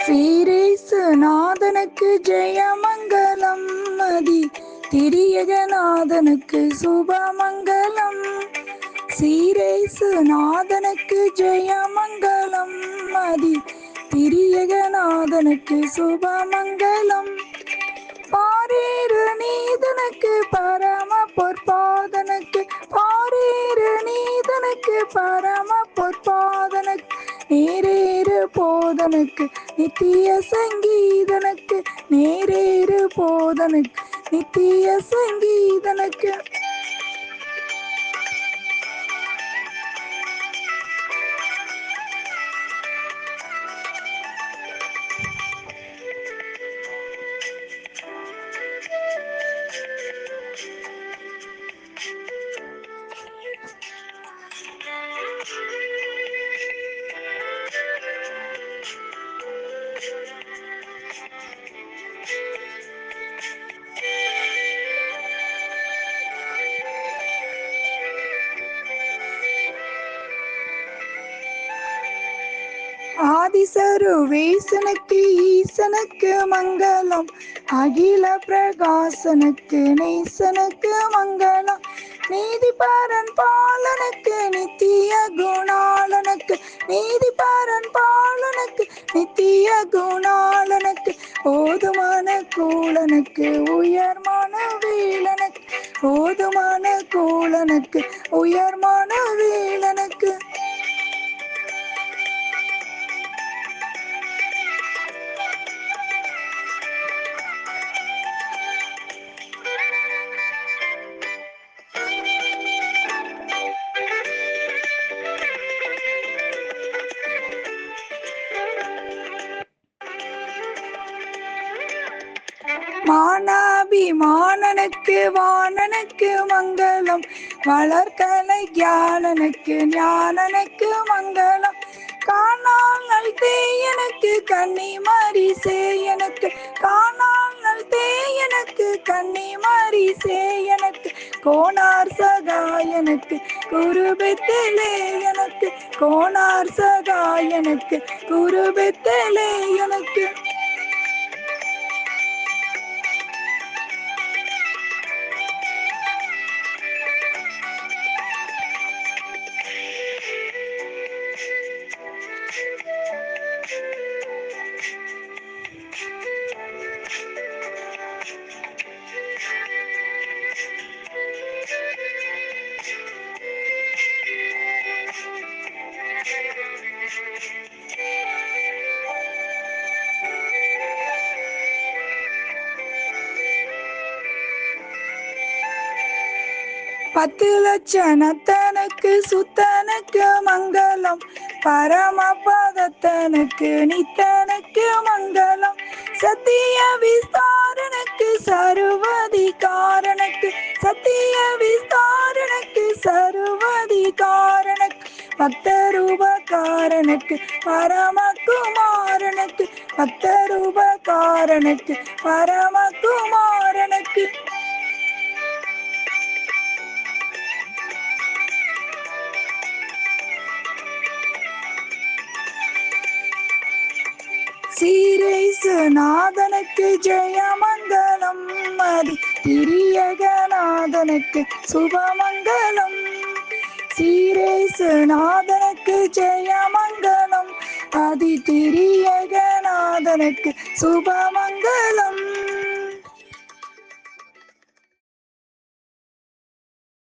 சீரேசு நாதனுக்கு ஜெயமங்கலம், மதி திரியகநாதனுக்கு சுபமங்கலம். சீரேசு நாதனுக்கு ஜெயமங்கலம், மதி திரியகநாதனுக்கு சுபமங்கலம். பாரேறு நீதனுக்கு பரம பொற்பாதனுக்கு, பாரேறு நீதனுக்கு பரம பொற்பாதனுக்கு, நேரேறு போதனுக்கு நித்திய சங்கீதனுக்கு, நேரேறு போதனுக்கு நித்திய சங்கீதனுக்கு. ஆதிசருவேசனுக்கு ஈசனுக்கு மங்களம், அகில பிரகாசனுக்கு நேசனுக்கு மங்களம். நீதிபரன் பாலனுக்கு நித்திய குணாளனுக்கு, நீதிபரன் பாலனுக்கு நித்திய குணாளனுக்கு. ஓதுமான கூலனுக்கு உயர்மான வேலனுக்கு, ஓதுமான கூலனுக்கு உயர்மான வேலனுக்கு. மானாபிமானனுக்கு வாணனுக்கு மங்களம், வளர்கலை ஞானனுக்கு ஞானனுக்கு மங்களம். காணால் தேயனுக்கு கன்னிமரி சேயனுக்கு, காணால் தேயனுக்கு கன்னிமரி சேயனுக்கு. கோனார் சகாயனுக்கு குருபெத்தலேயனுக்கு, கோனார் சகாயனுக்கு குருபெத்தலேயனுக்கு. பத்து லட்சணத்தனுக்கு சுத்தனுக்கு மங்களம், பரமபதத்தனுக்கு நித்தனுக்கு மங்களம். சத்திய விஸ்தாரனுக்கு சர்வதிகாரனுக்கு, சத்திய விஸ்தாரனுக்கு சர்வதிகாரனுக்கு. பக்தரூபகாரனுக்கு பரமகுமாரனுக்கு, பக்தரூபகாரனுக்கு பரமகுமாரனுக்கு. சீரேசு நாதனுக்கு ஜெயமங்கலம், மதி திரியகநாதனுக்கு சுபமங்கலம். சீரேசு நாதனுக்கு ஜெயமங்கலம், அதி திரியகநாதனுக்கு சுபமங்கலம்.